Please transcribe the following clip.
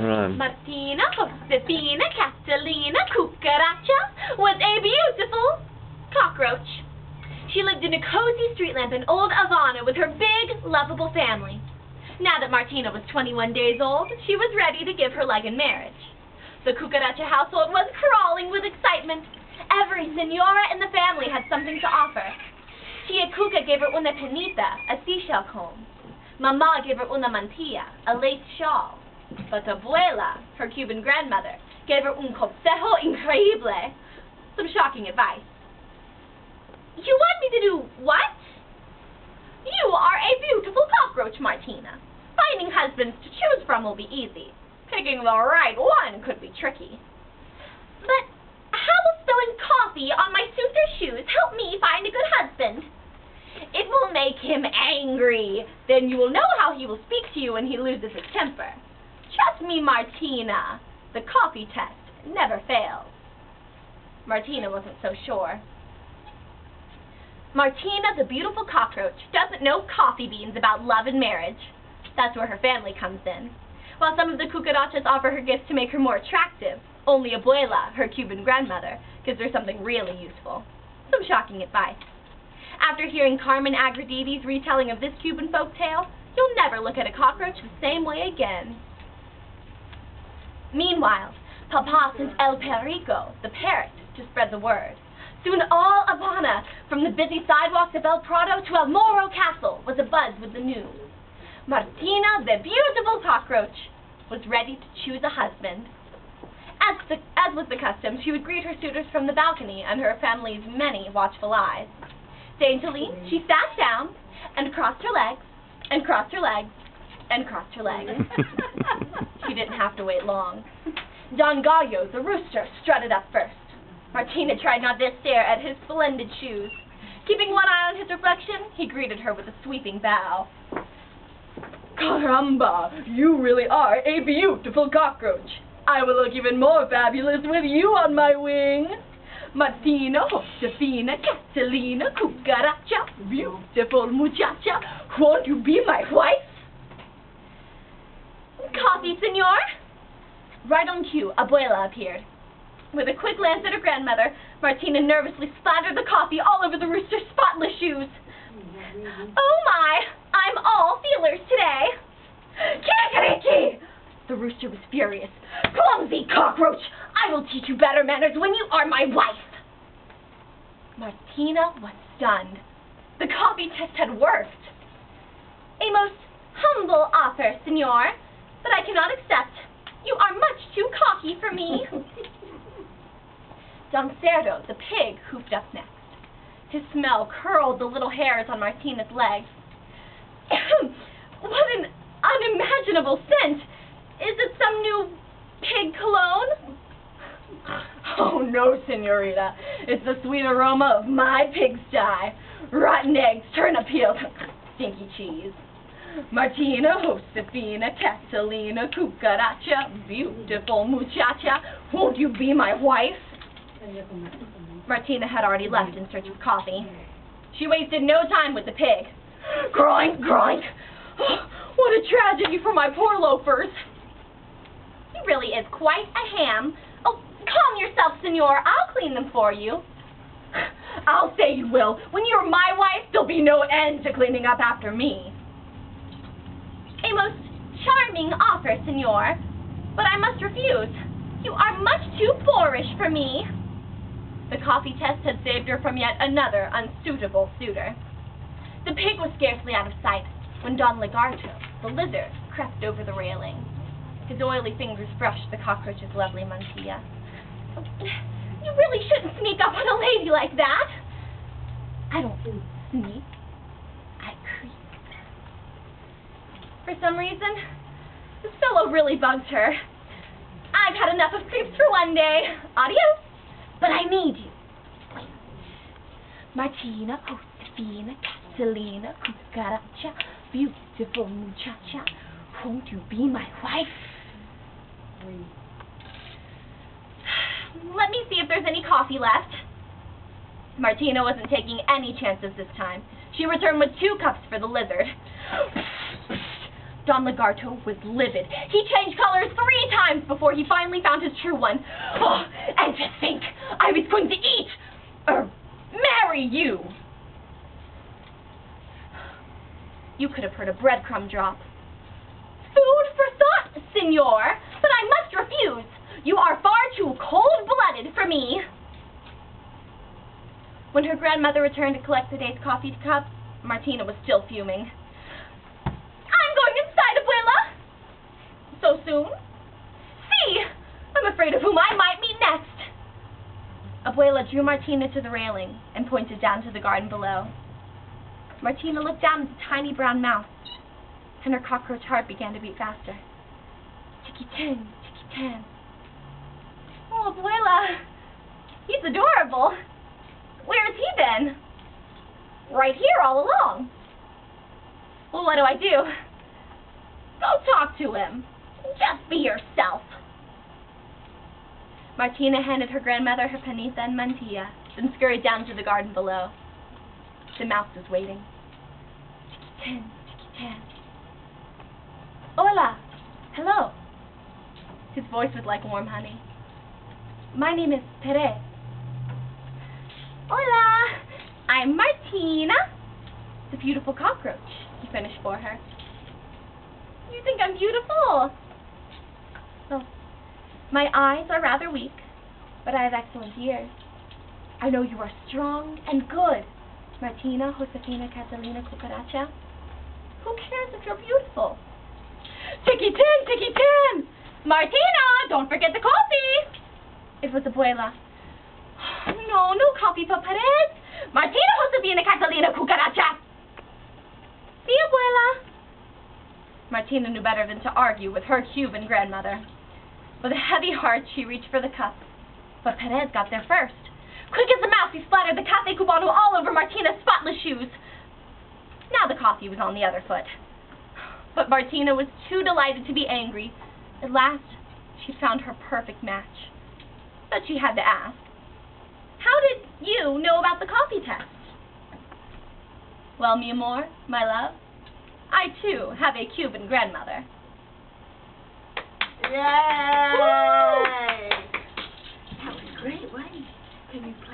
Martina, Josefina, Catalina, Cucaracha was a beautiful cockroach. She lived in a cozy street lamp in old Havana with her big, lovable family. Now that Martina was 21 days old, she was ready to give her leg in marriage. The Cucaracha household was crawling with excitement. Every senora in the family had something to offer. Tia Cuca gave her una penita, a seashell comb. Mama gave her una mantilla, a lace shawl. But Abuela, her Cuban grandmother, gave her un consejo increíble, some shocking advice. You want me to do what? You are a beautiful cockroach, Martina. Finding husbands to choose from will be easy. Picking the right one could be tricky. But how will spilling coffee on my suitor's shoes help me find a good husband? It will make him angry. Then you will know how he will speak to you when he loses his temper. Trust me, Martina. The coffee test never fails. Martina wasn't so sure. Martina, the beautiful cockroach, doesn't know coffee beans about love and marriage. That's where her family comes in. While some of the cucarachas offer her gifts to make her more attractive, only Abuela, her Cuban grandmother, gives her something really useful. Some shocking advice. After hearing Carmen Agra Deedy's retelling of this Cuban folktale, you'll never look at a cockroach the same way again. Meanwhile, Papa sent El Perico, the parrot, to spread the word. Soon all Havana, from the busy sidewalks of El Prado to El Morro Castle, was abuzz with the news. Martina, the beautiful cockroach, was ready to choose a husband. As was the custom, she would greet her suitors from the balcony under her family's many watchful eyes. Daintily, she sat down and crossed her legs, and crossed her legs, and crossed her legs. She didn't have to wait long. Don Gallo, the rooster, strutted up first. Martina tried not to stare at his splendid shoes. Keeping one eye on his reflection, he greeted her with a sweeping bow. Caramba, you really are a beautiful cockroach. I will look even more fabulous with you on my wing. Martina, Josefina, Catalina, Cucaracha, beautiful muchacha, won't you be my wife? Coffee, senor? Right on cue, Abuela appeared. With a quick glance at her grandmother, Martina nervously splattered the coffee all over the rooster's spotless shoes. Oh my, I'm all feelers today. Kikariki! The rooster was furious. Clumsy cockroach! I will teach you better manners when you are my wife! Martina was stunned. The coffee test had worked. A most humble offer, senor, but I cannot accept. You are much too cocky for me. Don Cerdo, the pig, hoofed up next. His smell curled the little hairs on Martina's legs. What an unimaginable scent! Is it some new pig cologne? Oh no, senorita. It's the sweet aroma of my pigsty. Rotten eggs, turnip peels, stinky cheese. Martina, Josefina, Catalina, Cucaracha, beautiful muchacha, won't you be my wife? Martina had already left in search of coffee. She wasted no time with the pig. Groink, groink. Oh, what a tragedy for my poor loafers. He really is quite a ham. Oh, calm yourself, senor. I'll clean them for you. I'll say you will. When you're my wife, there'll be no end to cleaning up after me. A most charming offer, senor, but I must refuse. You are much too boorish for me. The coffee test had saved her from yet another unsuitable suitor. The pig was scarcely out of sight when Don Lagarto, the lizard, crept over the railing. His oily fingers brushed the cockroach's lovely mantilla. You really shouldn't sneak up on a lady like that. I don't sneak. I creep. For some reason, this fellow really bugs her. I've had enough of creeps for one day. Adios. But I need you. Wait. Martina, Josefina, Catalina, Cucaracha, beautiful muchacha, won't you be my wife? Let me see if there's any coffee left. Martina wasn't taking any chances this time. She returned with 2 cups for the lizard. Don Lagarto was livid. He changed colors 3 times before he finally found his true one. Oh, and to think I was going to eat or marry you. You could have heard a breadcrumb drop. Food for thought, senor, but I must refuse. You are far too cold-blooded for me. When her grandmother returned to collect the day's coffee cup, Martina was still fuming. I'm going inside, Abuela. So soon? See, I'm afraid of whom I might meet next. Abuela drew Martina to the railing and pointed down to the garden below. Martina looked down at the tiny brown mouse, and her cockroach heart began to beat faster. Ticky-tan, ticky-tan. Oh, Abuela, he's adorable. Where has he been? Right here all along. Well, what do? Go talk to him. Just be yourself. Martina handed her grandmother her panita and mantilla, then scurried down to the garden below. The mouse was waiting. Ticky-tan, ticky-tan. Hola. Hello. His voice was like warm honey. My name is Perez. Hola. I'm Martina. The beautiful cockroach, he finished for her. You think I'm beautiful? Oh, my eyes are rather weak, but I have excellent ears. I know you are strong and good, Martina, Josefina, Catalina, Cucaracha. Who cares if you're beautiful? Ticky-tan, ticky-tan! Martina, don't forget the coffee! It was Abuela. No coffee for Perez. Martina, Josefina, Catalina, Cucaracha. See, Abuela. Martina knew better than to argue with her Cuban grandmother. With a heavy heart, she reached for the cup, but Perez got there first. Quick as a mouse, he splattered the Café Cubano all over Martina's spotless shoes. Now the coffee was on the other foot. But Martina was too delighted to be angry. At last, she found her perfect match. But she had to ask, how did you know about the coffee test? Well, mi amor, my love, I too have a Cuban grandmother. Yay! That was great, wasn't it? Can you play?